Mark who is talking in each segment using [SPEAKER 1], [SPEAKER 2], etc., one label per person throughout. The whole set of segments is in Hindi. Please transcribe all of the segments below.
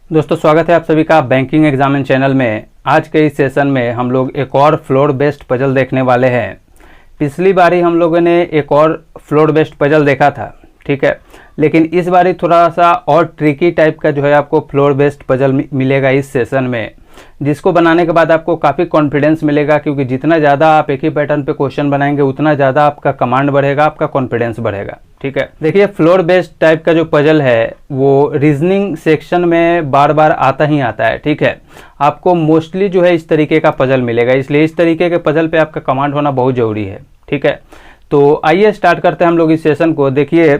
[SPEAKER 1] दोस्तों स्वागत है आप सभी का बैंकिंग एग्जामिन चैनल में। आज के इस सेशन में हम लोग एक और फ्लोर बेस्ड पजल देखने वाले हैं। पिछली बारी हम लोगों ने एक और फ्लोर बेस्ड पजल देखा था, ठीक है, लेकिन इस बारी थोड़ा सा और ट्रिकी टाइप का जो है आपको फ्लोर बेस्ड पजल मिलेगा इस सेशन में, जिसको बनाने के बाद आपको काफ़ी कॉन्फिडेंस मिलेगा, क्योंकि जितना ज़्यादा आप एक ही पैटर्न पे क्वेश्चन बनाएंगे उतना ज़्यादा आपका कमांड बढ़ेगा, आपका कॉन्फिडेंस बढ़ेगा। ठीक है, देखिए फ्लोर बेस्ड टाइप का जो पजल है वो रीजनिंग सेक्शन में बार बार आता ही आता है। ठीक है, आपको मोस्टली जो है इस तरीके का पजल मिलेगा, इसलिए इस तरीके के पजल पे आपका कमांड होना बहुत ज़रूरी है। ठीक है, तो आइए स्टार्ट करते हैं हम लोग इस सेशन को। देखिए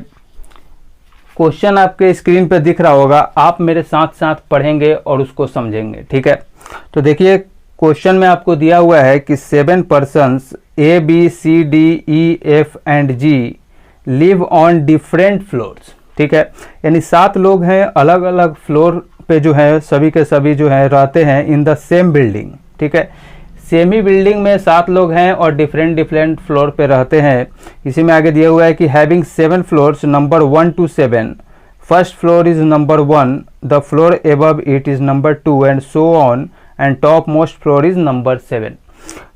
[SPEAKER 1] क्वेश्चन आपके स्क्रीन पे दिख रहा होगा, आप मेरे साथ साथ पढ़ेंगे और उसको समझेंगे। ठीक है, तो देखिए क्वेश्चन में आपको दिया हुआ है कि 7 persons A, B, C, D, E, F and G live on different floors. ठीक है, यानी 7 लोग हैं, अलग अलग फ्लोर पे जो है सभी के सभी जो है रहते हैं इन द सेम बिल्डिंग। ठीक है, सेम ही बिल्डिंग में 7 लोग हैं और डिफरेंट फ्लोर पे रहते हैं। इसी में आगे दिया हुआ है कि having 7 floors number 1 to 7, first floor is number 1, the floor above it is number 2 and so on, and top most floor is number 7।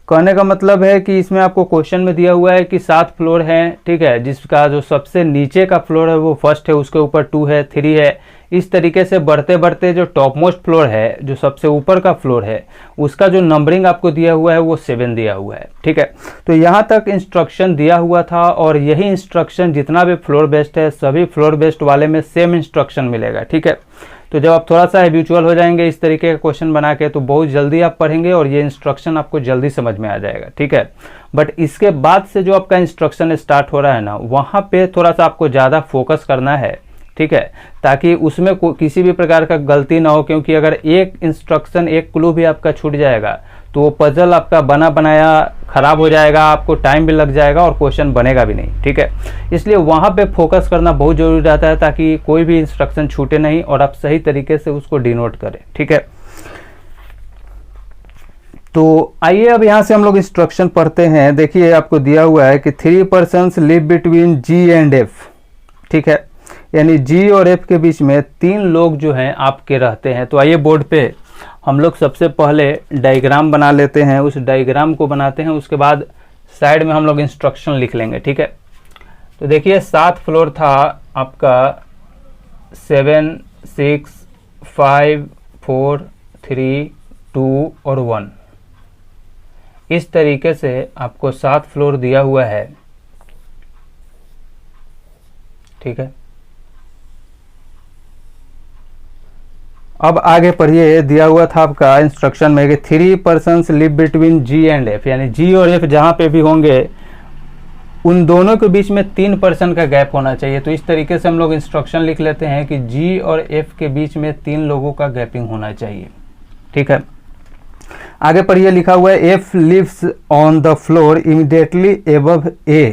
[SPEAKER 1] कहने का मतलब है कि इसमें आपको क्वेश्चन में दिया हुआ है कि 7 फ्लोर हैं, ठीक है, जिसका जो सबसे नीचे का फ्लोर है वो फर्स्ट है, उसके ऊपर 2 है, 3 है, इस तरीके से बढ़ते बढ़ते जो टॉप मोस्ट फ्लोर है, जो सबसे ऊपर का फ्लोर है, उसका जो नंबरिंग आपको दिया हुआ है वो 7 दिया हुआ है। ठीक है, तो यहाँ तक इंस्ट्रक्शन दिया हुआ था और यही इंस्ट्रक्शन जितना भी फ्लोर बेस्ड है सभी फ्लोर बेस्ड वाले में सेम इंस्ट्रक्शन मिलेगा। ठीक है, तो जब आप थोड़ा सा हैबिचुअल हो जाएंगे इस तरीके का क्वेश्चन बना के तो बहुत जल्दी आप पढ़ेंगे और ये इंस्ट्रक्शन आपको जल्दी समझ में आ जाएगा। ठीक है, बट इसके बाद से जो आपका इंस्ट्रक्शन स्टार्ट हो रहा है ना, वहाँ पे थोड़ा सा आपको ज़्यादा फोकस करना है। ठीक है, ताकि उसमें किसी भी प्रकार का गलती ना हो, क्योंकि अगर एक इंस्ट्रक्शन एक क्लू भी आपका छूट जाएगा तो वो पजल आपका बना बनाया खराब हो जाएगा, आपको टाइम भी लग जाएगा और क्वेश्चन बनेगा भी नहीं। ठीक है, इसलिए वहाँ पे फोकस करना बहुत जरूरी रहता है ताकि कोई भी इंस्ट्रक्शन छूटे नहीं और आप सही तरीके से उसको डिनोट करें। ठीक है, तो आइए अब यहाँ से हम लोग इंस्ट्रक्शन पढ़ते हैं। देखिए आपको दिया हुआ है कि 3 persons live between G and F। ठीक है, यानी G और F के बीच में 3 लोग जो हैं आपके रहते हैं। तो आइए बोर्ड पे हम लोग सबसे पहले डायग्राम बना लेते हैं, उस डायग्राम को बनाते हैं, उसके बाद साइड में हम लोग इंस्ट्रक्शन लिख लेंगे। ठीक है, तो देखिए 7 फ्लोर था आपका, 7, 6, 5, 4, 3, 2 और 1, इस तरीके से आपको 7 फ्लोर दिया हुआ है। ठीक है, अब आगे पढ़िए। दिया हुआ था आपका इंस्ट्रक्शन में कि 3 persons live between G and F, यानी G और F जहाँ पे भी होंगे उन दोनों के बीच में 3 पर्सन का गैप होना चाहिए। तो इस तरीके से हम लोग इंस्ट्रक्शन लिख लेते हैं कि G और F के बीच में 3 लोगों का गैपिंग होना चाहिए। ठीक है, आगे पढ़िए, लिखा हुआ है F lives on the floor immediately above A।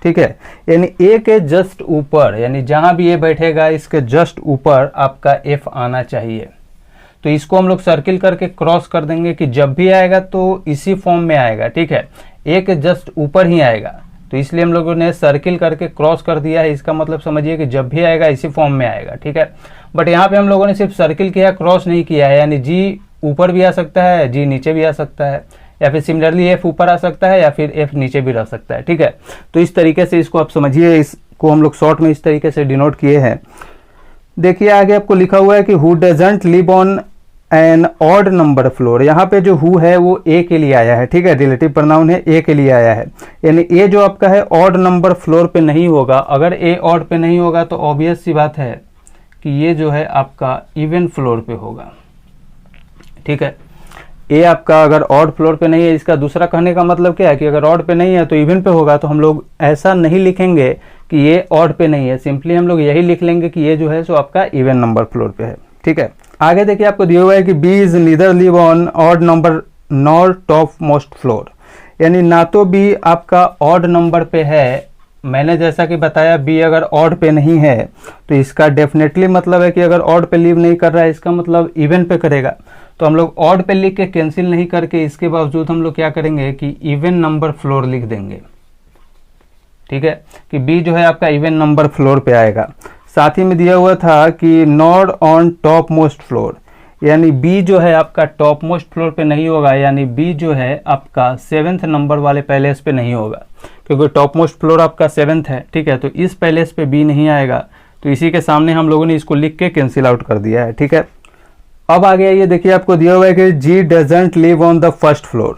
[SPEAKER 1] ठीक है, यानी A के जस्ट ऊपर, यानी जहां भी A बैठेगा इसके जस्ट ऊपर आपका F आना चाहिए। तो इसको हम लोग सर्किल करके क्रॉस कर देंगे कि जब भी आएगा तो इसी फॉर्म में आएगा। ठीक है, A के जस्ट ऊपर ही आएगा, तो इसलिए हम लोगों ने सर्किल करके क्रॉस कर दिया है। इसका मतलब समझिए कि जब भी आएगा इसी फॉर्म में आएगा। ठीक है, बट यहाँ पे हम लोगों ने सिर्फ सर्किल किया, क्रॉस नहीं किया है, यानी G ऊपर भी आ सकता है, G नीचे भी आ सकता है, या फिर सिमिलरली F ऊपर आ सकता है या फिर F नीचे भी रह सकता है। ठीक है, तो इस तरीके से इसको आप समझिए, इसको हम लोग शॉर्ट में इस तरीके से डिनोट किए हैं। देखिए आगे आपको लिखा हुआ है कि who doesn't live on an odd number floor. यहाँ पे जो हु है वो A के लिए आया है। ठीक है, रिलेटिव प्रोनाउन है, A के लिए आया है, यानी A जो आपका है ऑड नंबर फ्लोर पे नहीं होगा। अगर A ऑड पे नहीं होगा तो ऑब्वियस सी बात है कि ये जो है आपका इवन फ्लोर पे होगा। ठीक है, ए आपका अगर ऑड फ्लोर पे नहीं है, इसका दूसरा कहने का मतलब क्या है कि अगर ऑड पे नहीं है तो इवन पे होगा। तो हम लोग ऐसा नहीं लिखेंगे कि ये ऑड पे नहीं है, सिंपली हम लोग यही लिख लेंगे कि ये जो है सो आपका इवन नंबर फ्लोर पे है। ठीक है, आगे देखिए आपको दिया हुआ है कि B is neither live on odd number nor top most floor, यानी ना तो बी आपका ऑड नंबर पे है, मैंने जैसा कि बताया बी अगर ऑड पे नहीं है तो इसका डेफिनेटली मतलब है कि अगर ऑड पे लिव नहीं कर रहा है इसका मतलब इवन पे करेगा। तो हम लोग ऑड पे लिख के कैंसिल नहीं करके इसके बावजूद हम लोग क्या करेंगे कि इवन नंबर फ्लोर लिख देंगे। ठीक है, कि बी जो है आपका इवन नंबर फ्लोर पे आएगा। साथ ही में दिया हुआ था कि not on top most floor, यानी बी जो है आपका टॉप मोस्ट फ्लोर पे नहीं होगा, यानी बी जो है आपका 7th नंबर वाले पैलेस पे नहीं होगा, क्योंकि टॉप मोस्ट फ्लोर आपका 7th है। ठीक है, तो इस पैलेस पे बी नहीं आएगा, तो इसी के सामने हम लोगों ने इसको लिख के कैंसिल आउट कर दिया है। ठीक है, अब आगे ये देखिए आपको दिया हुआ है कि G doesn't live on the first floor,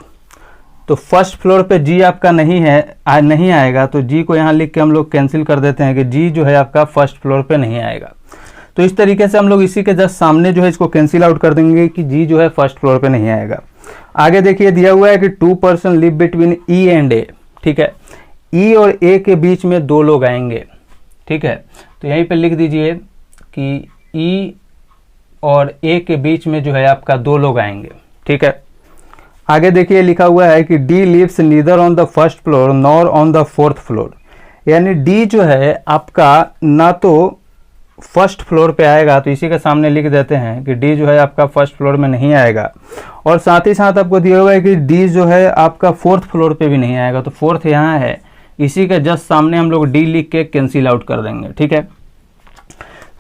[SPEAKER 1] तो फर्स्ट फ्लोर पे जी आपका नहीं आएगा, तो जी को यहाँ लिख के हम लोग कैंसिल कर देते हैं कि जी जो है आपका फर्स्ट फ्लोर पे नहीं आएगा। तो इस तरीके से हम लोग इसी के जस्ट सामने जो है इसको कैंसिल आउट कर देंगे कि जी जो है फर्स्ट फ्लोर पे नहीं आएगा। आगे देखिए दिया हुआ है कि 2 person live between E and A. ठीक है, ई और ए के बीच में 2 लोग आएंगे। ठीक है, तो यहीं पे लिख दीजिए कि ई और ए के बीच में जो है आपका 2 लोग आएंगे। ठीक है, आगे देखिए लिखा हुआ है कि D lives neither on the first floor nor on the 4th floor, यानी डी जो है आपका ना तो फर्स्ट फ्लोर पे आएगा, तो इसी के सामने लिख देते हैं कि डी जो है आपका फर्स्ट फ्लोर में नहीं आएगा, और साथ ही साथ आपको दिया हुआ है कि डी जो है आपका 4th फ्लोर पे भी नहीं आएगा, तो 4th यहाँ है, इसी के जस्ट सामने हम लोग डी लिख के कैंसिल आउट कर देंगे। ठीक है,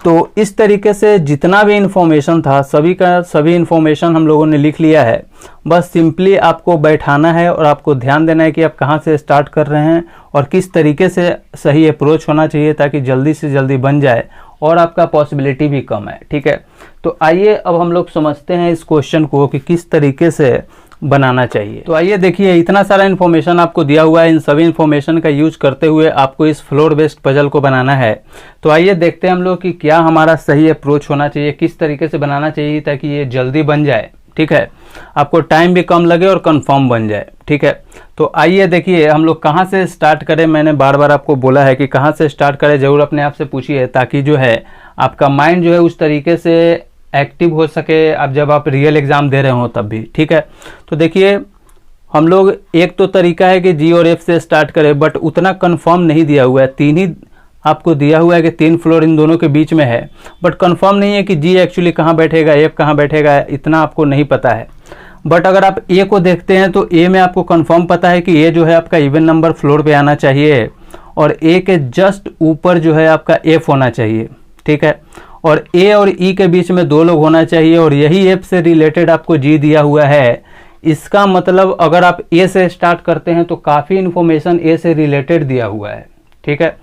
[SPEAKER 1] तो इस तरीके से जितना भी इन्फॉर्मेशन था सभी का सभी इन्फॉर्मेशन हम लोगों ने लिख लिया है। बस सिंपली आपको बैठाना है और आपको ध्यान देना है कि आप कहाँ से स्टार्ट कर रहे हैं और किस तरीके से सही अप्रोच होना चाहिए ताकि जल्दी से जल्दी बन जाए और आपका पॉसिबिलिटी भी कम है। ठीक है, तो आइए अब हम लोग समझते हैं इस क्वेश्चन को कि किस तरीके से बनाना चाहिए। तो आइए देखिए, इतना सारा इन्फॉर्मेशन आपको दिया हुआ है, इन सभी इन्फॉर्मेशन का यूज करते हुए आपको इस फ्लोर बेस्ड पजल को बनाना है। तो आइए देखते हैं हम लोग कि क्या हमारा सही अप्रोच होना चाहिए, किस तरीके से बनाना चाहिए ताकि ये जल्दी बन जाए। ठीक है, आपको टाइम भी कम लगे और कंफर्म बन जाए। ठीक है, तो आइए देखिए हम लोग कहाँ से स्टार्ट करें। मैंने बार बार आपको बोला है कि कहाँ से स्टार्ट करें, जरूर अपने आप से पूछिए ताकि जो है आपका माइंड जो है उस तरीके से एक्टिव हो सके अब जब आप रियल एग्जाम दे रहे हो तब भी। ठीक है, तो देखिए हम लोग एक तो तरीका है कि जी और एफ से स्टार्ट करें, बट उतना कंफर्म नहीं दिया हुआ है। 3 ही आपको दिया हुआ है कि 3 फ्लोर इन दोनों के बीच में है, बट कंफर्म नहीं है कि जी एक्चुअली कहाँ बैठेगा, एफ कहाँ बैठेगा, इतना आपको नहीं पता है। बट अगर आप ए को देखते हैं तो ए में आपको कंफर्म पता है कि ए जो है आपका इवन नंबर फ्लोर पे आना चाहिए और ए के जस्ट ऊपर जो है आपका एफ होना चाहिए। ठीक है, और ए और ई के बीच में 2 लोग होना चाहिए और यही एफ से रिलेटेड आपको जी दिया हुआ है। इसका मतलब अगर आप ए से स्टार्ट करते हैं तो काफ़ी इन्फॉर्मेशन ए से रिलेटेड दिया हुआ है। ठीक है,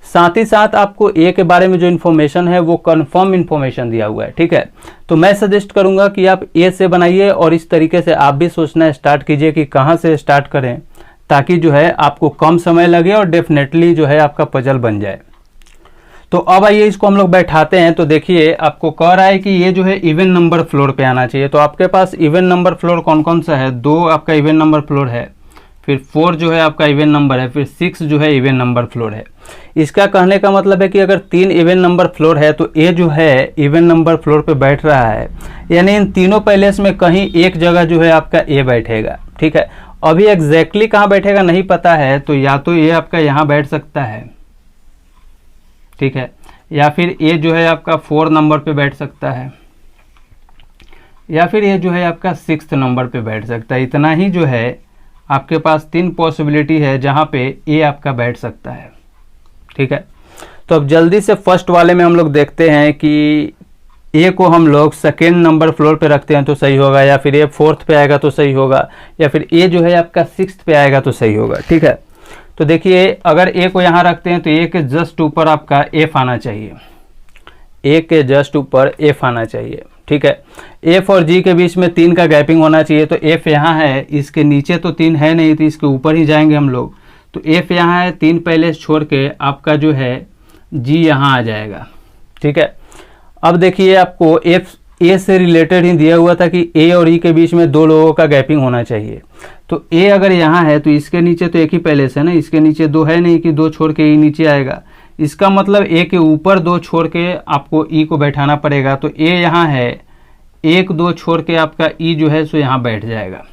[SPEAKER 1] साथ ही साथ आपको ए के बारे में जो इन्फॉर्मेशन है वो कंफर्म इन्फॉर्मेशन दिया हुआ है। ठीक है, तो मैं सजेस्ट करूंगा कि आप ए से बनाइए और इस तरीके से आप भी सोचना स्टार्ट कीजिए कि कहाँ से स्टार्ट करें ताकि जो है आपको कम समय लगे और डेफिनेटली जो है आपका पजल बन जाए। तो अब आइए इसको हम लोग बैठाते हैं। तो देखिए आपको कह रहा है कि ये जो है इवन नंबर फ्लोर पे आना चाहिए, तो आपके पास इवन नंबर फ्लोर कौन कौन सा है? 2 आपका इवन नंबर फ्लोर है, फिर 4 जो है आपका इवन नंबर है, फिर 6 जो है इवन नंबर फ्लोर है। इसका कहने का मतलब है कि अगर 3 इवन नंबर फ्लोर है तो ए जो है इवन नंबर फ्लोर पे बैठ रहा है, यानी इन तीनों पैलेस में कहीं एक जगह जो है आपका ए बैठेगा। ठीक है, अभी एग्जैक्टली कहाँ बैठेगा नहीं पता है, तो या तो ए आपका यहाँ बैठ सकता है, ठीक है, या फिर ए जो है आपका 4 नंबर पे बैठ सकता है, या फिर ये जो है आपका 6th नंबर पे बैठ सकता है। इतना ही जो है आपके पास 3 पॉसिबिलिटी है जहाँ पे ए आपका बैठ सकता है। ठीक है, तो अब जल्दी से फर्स्ट वाले में हम लोग देखते हैं कि ए को हम लोग 2nd नंबर फ्लोर पे रखते हैं तो सही होगा, या फिर ए 4th पे आएगा तो सही होगा, या फिर ए जो है आपका 6th पे आएगा तो सही होगा। ठीक है, तो देखिए अगर ए को यहाँ रखते हैं तो ए के जस्ट ऊपर आपका एफ आना चाहिए, ए के जस्ट ऊपर एफ आना चाहिए। ठीक है, एफ और जी के बीच में 3 का गैपिंग होना चाहिए, तो एफ यहाँ है, इसके नीचे तो 3 है नहीं, तो इसके ऊपर ही जाएंगे हम लोग। तो एफ यहाँ है, 3 पैलेस छोड़ के आपका जो है जी यहाँ आ जाएगा। ठीक है, अब देखिए आपको एफ ए से रिलेटेड ही दिया हुआ था कि ए और ई के बीच में 2 लोगों का गैपिंग होना चाहिए। तो ए अगर यहाँ है तो इसके नीचे तो एक ही पैलेस है ना, इसके नीचे 2 है नहीं कि 2 छोड़ के ई नीचे आएगा। इसका मतलब ए के ऊपर 2 छोड़ के आपको ई को बैठाना पड़ेगा। तो ए यहाँ है, 1-2 छोड़ के आपका ई जो है सो यहाँ बैठ जाएगा।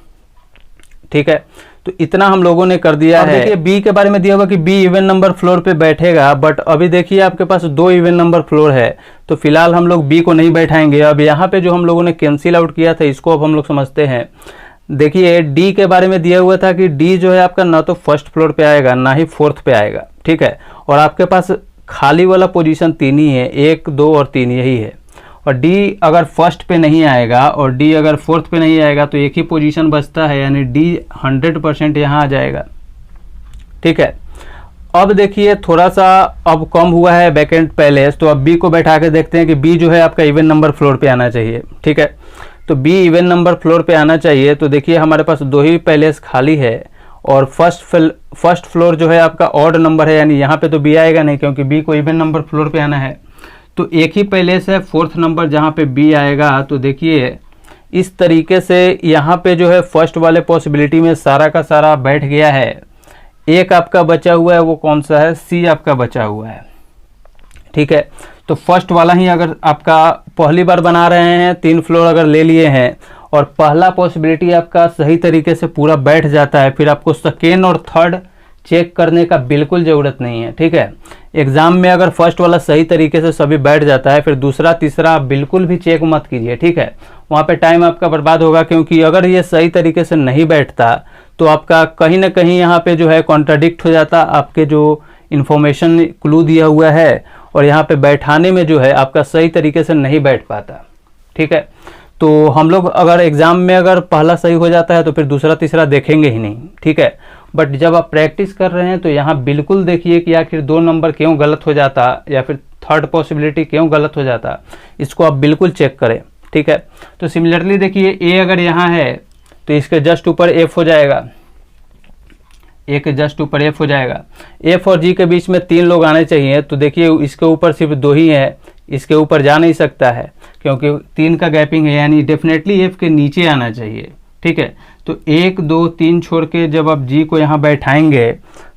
[SPEAKER 1] ठीक है, तो इतना हम लोगों ने कर दिया है। देखिए बी के बारे में दिया हुआ कि बी इवन नंबर फ्लोर पे बैठेगा, बट अभी देखिए आपके पास 2 इवन नंबर फ्लोर है, तो फिलहाल हम लोग बी को नहीं बैठाएंगे। अब यहाँ पे जो हम लोगों ने कैंसिल आउट किया था इसको अब हम लोग समझते हैं। देखिए डी के बारे में दिया हुआ था कि डी जो है आपका ना तो 1st फ्लोर पे आएगा ना ही 4th पे आएगा। ठीक है, और आपके पास खाली वाला पोजीशन 3 ही है, 1 2 और 3 यही है। और डी अगर फर्स्ट पे नहीं आएगा और डी अगर फोर्थ पे नहीं आएगा तो एक ही पोजीशन बचता है, यानी डी 100% यहाँ आ जाएगा। ठीक है, अब देखिए थोड़ा सा अब कम हुआ है बैकेंड पैलेस, तो अब बी को बैठा के देखते हैं कि बी जो है आपका इवन नंबर फ्लोर पे आना चाहिए। ठीक है, तो बी इवन नंबर फ्लोर पे आना चाहिए। तो देखिए हमारे पास 2 ही पैलेस खाली है और फर्स्ट फ्लोर जो है आपका ऑड नंबर है, यानी यहाँ पे तो बी आएगा नहीं क्योंकि बी को इवन नंबर फ्लोर पे आना है। तो एक ही पैलेस है 4th नंबर जहाँ पे बी आएगा। तो देखिए इस तरीके से यहाँ पे जो है फर्स्ट वाले पॉसिबिलिटी में सारा का सारा बैठ गया है। एक आपका बचा हुआ है, वो कौन सा है, सी आपका बचा हुआ है। ठीक है, तो फर्स्ट वाला ही अगर आपका पहली बार बना रहे हैं, 3 फ्लोर अगर ले लिए हैं और पहला पॉसिबिलिटी आपका सही तरीके से पूरा बैठ जाता है, फिर आपको सेकेंड और थर्ड चेक करने का बिल्कुल ज़रूरत नहीं है। ठीक है, एग्जाम में अगर फर्स्ट वाला सही तरीके से सभी बैठ जाता है, फिर दूसरा तीसरा आप बिल्कुल भी चेक मत कीजिए। ठीक है, वहाँ पे टाइम आपका बर्बाद होगा, क्योंकि अगर ये सही तरीके से नहीं बैठता तो आपका कहीं ना कहीं यहाँ पे जो है कॉन्ट्राडिक्ट हो जाता, आपके जो इन्फॉर्मेशन क्लू दिया हुआ है और यहाँ पे बैठाने में जो है आपका सही तरीके से नहीं बैठ पाता। ठीक है, तो हम लोग अगर एग्ज़ाम में अगर पहला सही हो जाता है तो फिर दूसरा तीसरा देखेंगे ही नहीं। ठीक है, बट जब आप प्रैक्टिस कर रहे हैं तो यहाँ बिल्कुल देखिए कि आखिर 2 नंबर क्यों गलत हो जाता या फिर थर्ड पॉसिबिलिटी क्यों गलत हो जाता, इसको आप बिल्कुल चेक करें। ठीक है, तो सिमिलरली देखिए ए अगर यहाँ है तो इसके जस्ट ऊपर एफ हो जाएगा, ए के जस्ट ऊपर एफ हो जाएगा। एफ और जी के बीच में 3 लोग आने चाहिए, तो देखिए इसके ऊपर सिर्फ 2 ही है, इसके ऊपर जा नहीं सकता है क्योंकि 3 का गैपिंग है, यानी डेफिनेटली एफ के नीचे आना चाहिए। ठीक है, तो 1 2 3 छोड़ के जब आप जी को यहाँ बैठाएंगे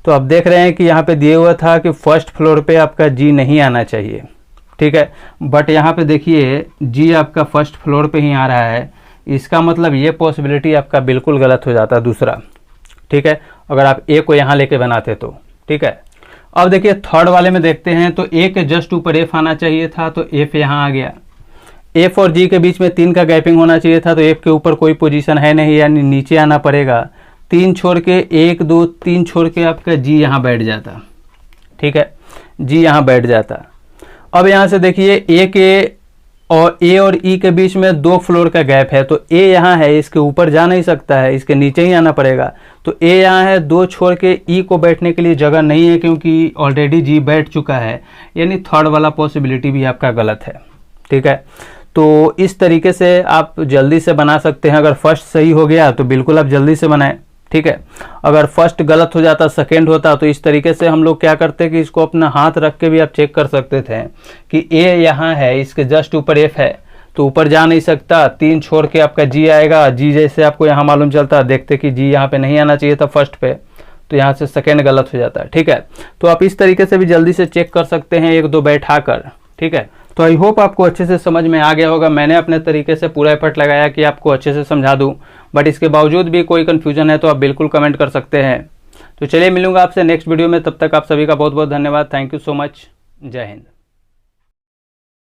[SPEAKER 1] तो आप देख रहे हैं कि यहाँ पे दिया हुआ था कि फर्स्ट फ्लोर पे आपका जी नहीं आना चाहिए। ठीक है, बट यहाँ पे देखिए जी आपका फर्स्ट फ्लोर पे ही आ रहा है, इसका मतलब ये पॉसिबिलिटी आपका बिल्कुल गलत हो जाता दूसरा। ठीक है, अगर आप ए को यहाँ लेके बनाते तो। ठीक है, अब देखिए थर्ड वाले में देखते हैं, तो ए के जस्ट ऊपर एफ आना चाहिए था, तो एफ यहाँ आ गया। एफ और जी के बीच में 3 का गैपिंग होना चाहिए था, तो एफ के ऊपर कोई पोजीशन है नहीं, यानी नीचे आना पड़ेगा। 3 छोड़ के 1 2 3 छोड़ के आपका जी यहाँ बैठ जाता। ठीक है, जी यहाँ बैठ जाता। अब यहाँ से देखिए ए और ई के बीच में 2 फ्लोर का गैप है, तो ए यहाँ है, इसके ऊपर जा नहीं सकता है, इसके नीचे ही आना पड़ेगा। तो ए यहाँ है, 2 छोड़ के ई को बैठने के लिए जगह नहीं है क्योंकि ऑलरेडी जी बैठ चुका है, यानी थर्ड वाला पॉसिबिलिटी भी आपका गलत है। ठीक है, तो इस तरीके से आप जल्दी से बना सकते हैं। अगर फर्स्ट सही हो गया तो बिल्कुल आप जल्दी से बनाएं। ठीक है, अगर फर्स्ट गलत हो जाता, सेकेंड होता, तो इस तरीके से हम लोग क्या करते कि इसको अपना हाथ रख के भी आप चेक कर सकते थे कि ए यहाँ है, इसके जस्ट ऊपर एफ है, तो ऊपर जा नहीं सकता। 3 छोड़ के आपका जी आएगा, जी जैसे आपको यहाँ मालूम चलता, देखते कि जी यहाँ पे नहीं आना चाहिए था फर्स्ट पे, तो यहाँ से सेकेंड गलत हो जाता है। ठीक है, तो आप इस तरीके से भी जल्दी से चेक कर सकते हैं 1 2 बैठा कर। ठीक है, तो आई होप आपको अच्छे से समझ में आ गया होगा। मैंने अपने तरीके से पूरा एफर्ट लगाया कि आपको अच्छे से समझा दूं, बट इसके बावजूद भी कोई कन्फ्यूजन है तो आप बिल्कुल कमेंट कर सकते हैं। तो चलिए मिलूंगा आपसे नेक्स्ट वीडियो में, तब तक आप सभी का बहुत बहुत धन्यवाद। Thank you so much. जय हिंद।